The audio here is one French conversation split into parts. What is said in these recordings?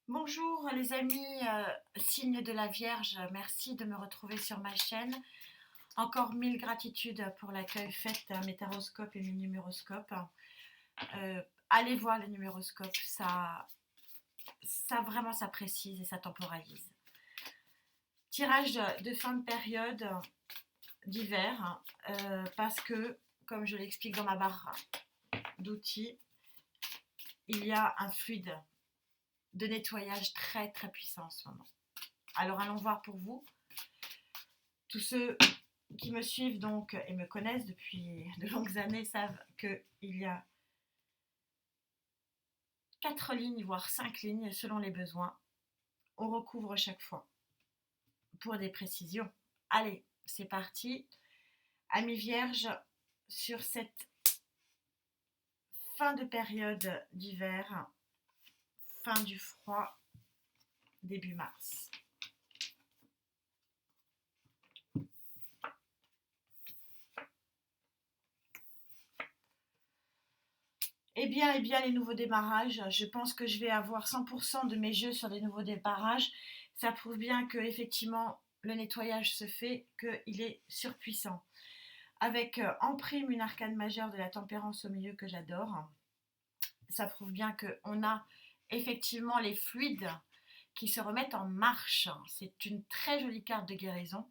Bonjour les amis, signe de la Vierge, merci de me retrouver sur ma chaîne. Encore mille gratitudes pour l'accueil fait à mes taroscopes et mes numéroscopes. Allez voir les numéroscopes, ça vraiment ça précise et ça temporalise. Tirage de fin de période d'hiver, parce que, comme je l'explique dans ma barre d'outils, il y a un fluide de nettoyage très très puissant en ce moment. Alors allons voir pour vous. Tous ceux qui me suivent donc et me connaissent depuis de longues années savent qu'il y a 4 lignes, voire 5 lignes selon les besoins. On recouvre chaque fois pour des précisions. Allez, c'est parti. Amis vierges, sur cette fin de période d'hiver, fin du froid, début mars. Eh bien, les nouveaux démarrages, je pense que je vais avoir 100% de mes jeux sur des nouveaux démarrages. Ça prouve bien que effectivement le nettoyage se fait, qu'il est surpuissant. Avec en prime une arcane majeure de la tempérance au milieu que j'adore. Ça prouve bien qu'on a effectivement les fluides qui se remettent en marche. C'est une très jolie carte de guérison.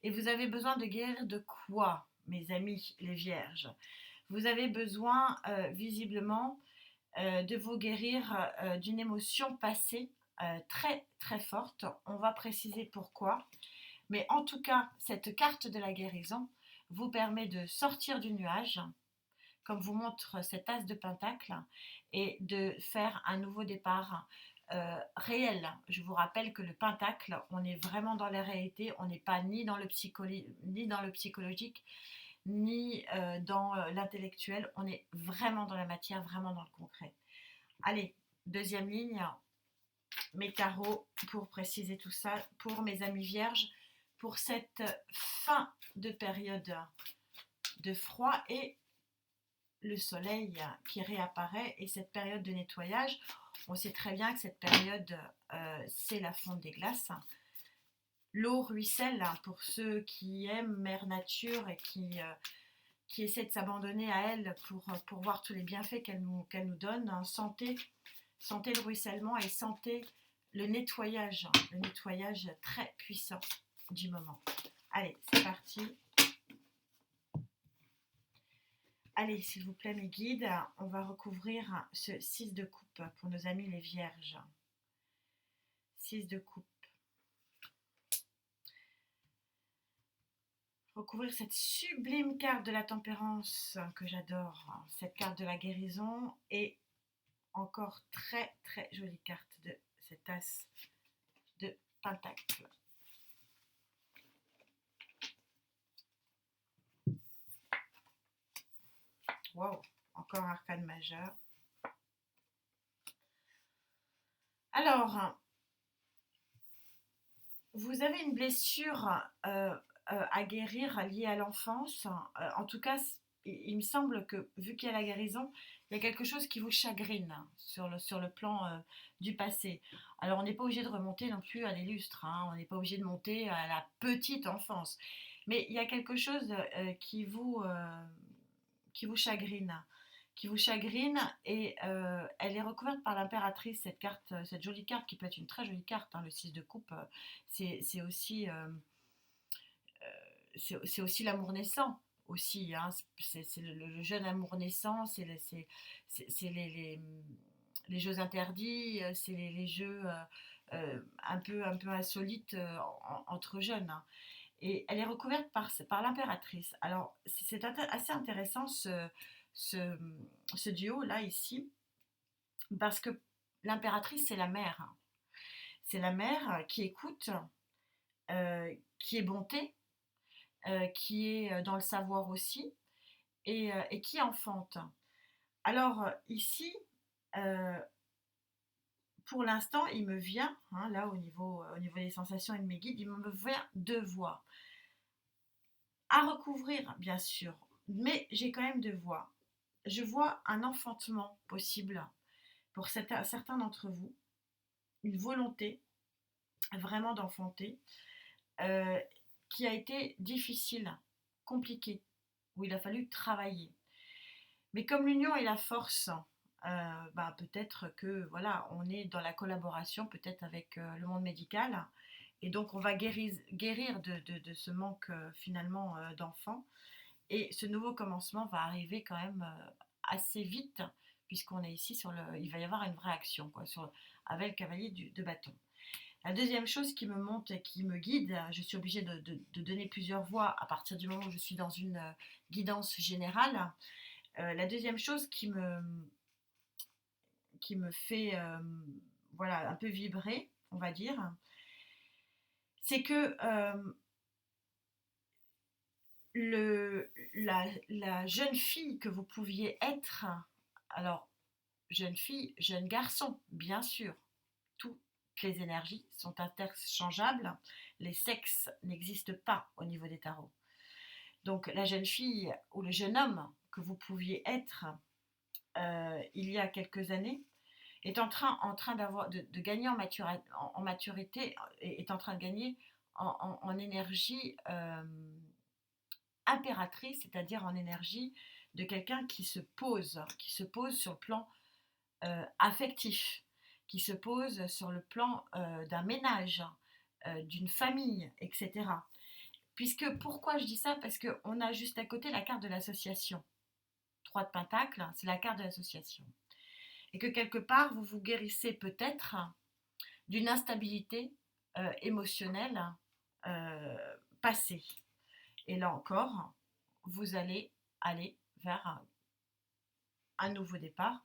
Et vous avez besoin de guérir de quoi, mes amis les vierges? Vous avez besoin visiblement de vous guérir d'une émotion passée très très forte. On va préciser pourquoi. Mais en tout cas, cette carte de la guérison vous permet de sortir du nuage, comme vous montre cet as de pentacle, et de faire un nouveau départ réel. Je vous rappelle que le pentacle, on est vraiment dans la réalité, on n'est pas ni dans le psychologique, ni dans l'intellectuel, on est vraiment dans la matière, vraiment dans le concret. Allez, deuxième ligne, mes tarots pour préciser tout ça, pour mes amis vierges, pour cette fin de période de froid et le soleil qui réapparaît et cette période de nettoyage. On sait très bien que cette période, c'est la fonte des glaces. L'eau ruisselle pour ceux qui aiment Mère Nature et qui essaient de s'abandonner à elle pour voir tous les bienfaits qu'elle nous donne. Sentez le ruissellement et sentez le nettoyage très puissant du moment. Allez, c'est parti. Allez, s'il vous plaît, mes guides, on va recouvrir ce 6 de coupe pour nos amis les vierges. 6 de coupe. Recouvrir cette sublime carte de la tempérance que j'adore, cette carte de la guérison et encore très très jolie carte de cet as de pentacle. Wow, encore arcane majeur. Alors, vous avez une blessure à guérir liée à l'enfance. En tout cas, il me semble que, vu qu'il y a la guérison, il y a quelque chose qui vous chagrine sur le plan du passé. Alors, on n'est pas obligé de remonter non plus à des lustres, hein, on n'est pas obligé de monter à la petite enfance. Mais il y a quelque chose qui vous chagrine. Qui vous chagrine et elle est recouverte par l'impératrice, cette carte, cette jolie carte qui peut être une très jolie carte, hein, le 6 de coupe, c'est aussi c'est aussi l'amour naissant aussi, hein, c'est le jeune amour naissant, c'est les jeux interdits, c'est les jeux un peu insolites entre jeunes, hein. Et elle est recouverte par l'impératrice. Alors c'est assez intéressant ce, ce duo là ici, parce que l'impératrice c'est la mère. C'est la mère qui écoute, qui est bonté, qui est dans le savoir aussi, et qui enfante. Alors ici, euh, pour l'instant, il me vient, hein, là au niveau des sensations et de mes guides, il me vient deux voix. À recouvrir, bien sûr, mais j'ai quand même deux voix. Je vois un enfantement possible pour certains d'entre vous. une volonté vraiment d'enfanter, euh, qui a été difficile, compliquée, où il a fallu travailler. Mais comme l'union est la force, peut-être que voilà, on est dans la collaboration peut-être avec le monde médical, et donc on va guérir de ce manque finalement d'enfants. Et ce nouveau commencement va arriver quand même assez vite, puisqu'on est ici il va y avoir une vraie action quoi, avec le cavalier de bâton. La deuxième chose qui me monte et qui me guide, je suis obligée de donner plusieurs voix à partir du moment où je suis dans une guidance générale. La deuxième chose qui me fait voilà, un peu vibrer, on va dire, c'est que la jeune fille que vous pouviez être, alors jeune fille, jeune garçon, bien sûr, toutes les énergies sont interchangeables, les sexes n'existent pas au niveau des tarots. Donc la jeune fille ou le jeune homme que vous pouviez être il y a quelques années est en train de gagner en maturité, est en train de gagner en énergie impératrice, c'est-à-dire en énergie de quelqu'un qui se pose sur le plan affectif, qui se pose sur le plan d'un ménage, d'une famille, etc. Puisque, pourquoi je dis ça? Parce qu'on a juste à côté la carte de l'association. 3 de Pentacle, c'est la carte de l'association. Et que quelque part, vous vous guérissez peut-être d'une instabilité émotionnelle passée. Et là encore, vous allez aller vers un nouveau départ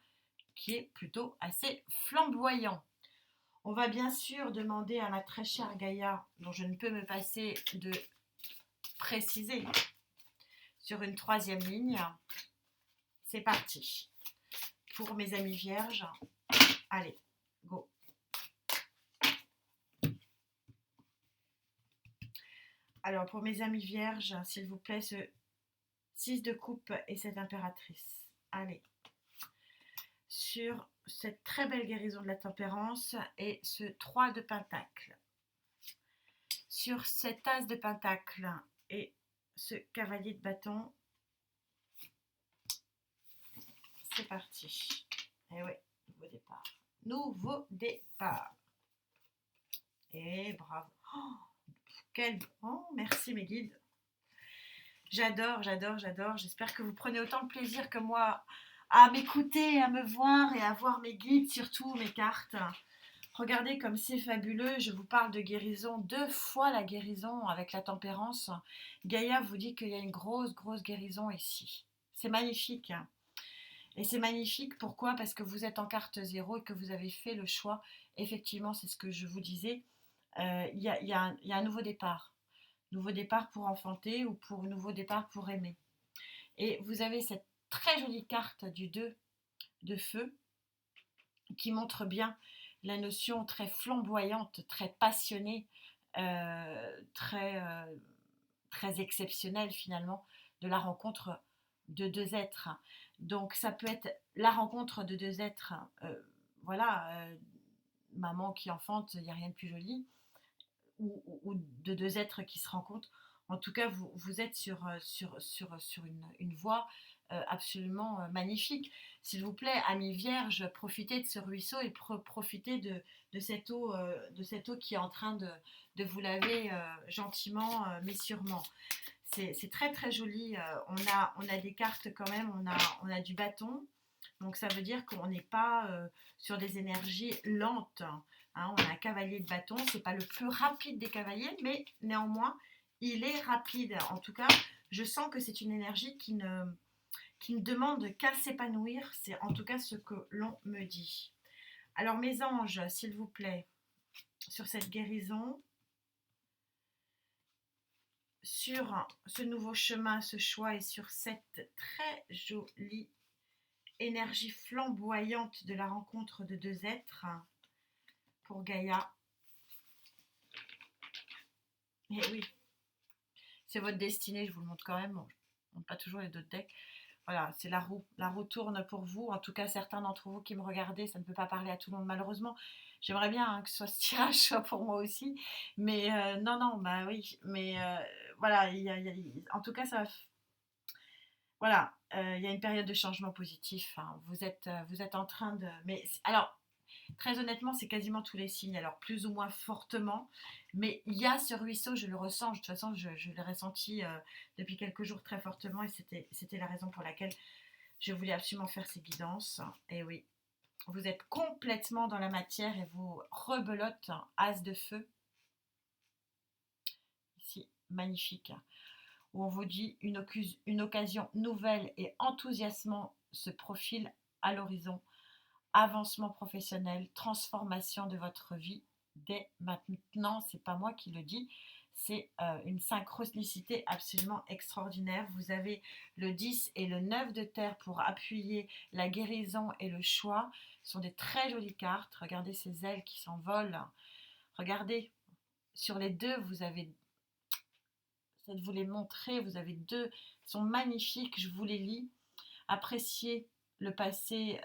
qui est plutôt assez flamboyant. On va bien sûr demander à ma très chère Gaïa, dont je ne peux me passer de préciser sur une 3e ligne. C'est parti. Pour mes amis vierges, allez, go. Alors, pour mes amis vierges, s'il vous plaît, ce 6 de coupe et cette impératrice. Allez. Sur cette très belle guérison de la tempérance et ce 3 de pentacle. Sur cet as de pentacle et ce cavalier de bâton. C'est parti. Et oui, nouveau départ. Nouveau départ. Et bravo. Oh, merci mes guides. J'adore. J'espère que vous prenez autant de plaisir que moi à m'écouter, à me voir et à voir mes guides, surtout mes cartes. Regardez comme c'est fabuleux. Je vous parle de guérison, 2 fois la guérison avec la tempérance. Gaïa vous dit qu'il y a une grosse guérison ici. C'est magnifique. Et c'est magnifique, pourquoi? Parce que vous êtes en carte 0 et que vous avez fait le choix. Effectivement, c'est ce que je vous disais. Il y a un nouveau départ. Nouveau départ pour enfanter ou pour nouveau départ pour aimer. Et vous avez cette très jolie carte du 2 de feu qui montre bien la notion très flamboyante, très passionnée, très exceptionnelle finalement de la rencontre de 2 êtres. Donc ça peut être la rencontre de 2 êtres, maman qui enfante, il n'y a rien de plus joli, ou de 2 êtres qui se rencontrent. En tout cas, vous êtes sur une voie absolument magnifique. S'il vous plaît, amis vierges, profitez de ce ruisseau et profitez de cette eau qui est en train de vous laver gentiment mais sûrement. C'est très joli. On a des cartes quand même, on a du bâton. Donc ça veut dire qu'on n'est pas sur des énergies lentes. Hein, on a un cavalier de bâton, c'est pas le plus rapide des cavaliers, mais néanmoins, il est rapide. En tout cas, je sens que c'est une énergie qui ne demande qu'à s'épanouir. C'est en tout cas ce que l'on me dit. Alors mes anges, s'il vous plaît, sur cette guérison, sur ce nouveau chemin, ce choix et sur cette très jolie énergie flamboyante de la rencontre de 2 êtres pour Gaïa. Et oui, c'est votre destinée, je vous le montre quand même. Bon, je ne montre pas toujours les 2 decks. voilà, c'est la roue tourne pour vous. En tout cas, certains d'entre vous qui me regardez, ça ne peut pas parler à tout le monde malheureusement. J'aimerais bien hein, que ce tirage soit pour moi aussi, mais non, non, bah oui, mais voilà, en tout cas, voilà, il y a une période de changement positif. Hein. Vous êtes en train de, mais alors très honnêtement, c'est quasiment tous les signes, alors plus ou moins fortement, mais il y a ce ruisseau, je le ressens, de toute façon, je l'ai ressenti depuis quelques jours très fortement, et c'était la raison pour laquelle je voulais absolument faire ces guidances. Et oui, vous êtes complètement dans la matière et vous rebelote, as de feu, ici, magnifique, où on vous dit une occasion nouvelle et enthousiasmante se profile à l'horizon, avancement professionnel, transformation de votre vie dès maintenant. C'est pas moi qui le dis, c'est une synchronicité absolument extraordinaire. Vous avez le 10 et le 9 de terre pour appuyer la guérison et le choix. Ce sont des très jolies cartes. Regardez ces ailes qui s'envolent. Regardez, sur les deux, vous avez, je vais vous les montrer, vous avez deux, ils sont magnifiques, je vous les lis. Appréciez le passé,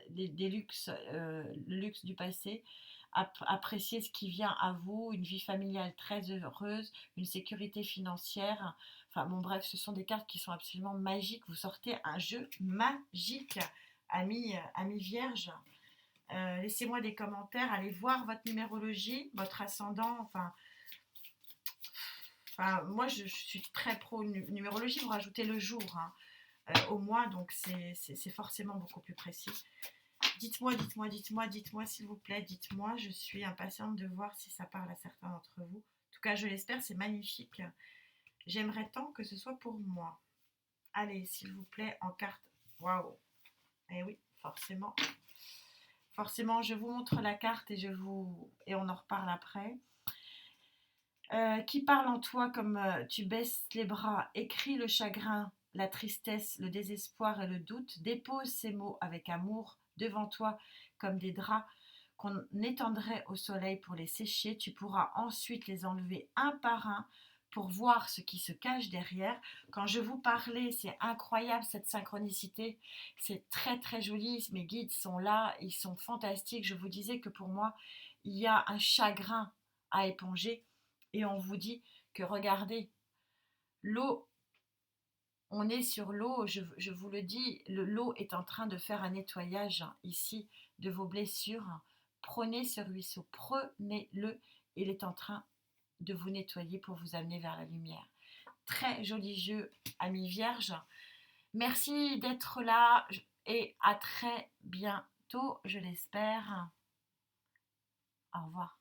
des luxes, le luxe du passé, apprécier ce qui vient à vous, une vie familiale très heureuse, une sécurité financière. Enfin bon bref, ce sont des cartes qui sont absolument magiques. Vous sortez un jeu magique, amis vierges. Laissez-moi des commentaires, allez voir votre numérologie, votre ascendant, enfin moi je suis très pro numérologie, vous rajoutez le jour hein, au mois, donc c'est forcément beaucoup plus précis. Dites-moi, s'il vous plaît, dites-moi, je suis impatiente de voir si ça parle à certains d'entre vous. En tout cas, je l'espère, c'est magnifique. J'aimerais tant que ce soit pour moi. Allez, s'il vous plaît, en carte. Waouh! Eh oui, forcément. Forcément, je vous montre la carte et on en reparle après. Qui parle en toi comme tu baisses les bras, écris le chagrin, la tristesse, le désespoir et le doute, dépose ces mots avec amour devant toi comme des draps qu'on étendrait au soleil pour les sécher. Tu pourras ensuite les enlever un par un pour voir ce qui se cache derrière. Quand je vous parlais, c'est incroyable cette synchronicité, c'est très très joli, mes guides sont là, ils sont fantastiques. Je vous disais que pour moi, il y a un chagrin à éponger et on vous dit que regardez, l'eau, on est sur l'eau, je vous le dis, l'eau est en train de faire un nettoyage ici de vos blessures. Prenez ce ruisseau, prenez-le, il est en train de vous nettoyer pour vous amener vers la lumière. Très joli jeu, amis vierges. Merci d'être là et à très bientôt, je l'espère. Au revoir.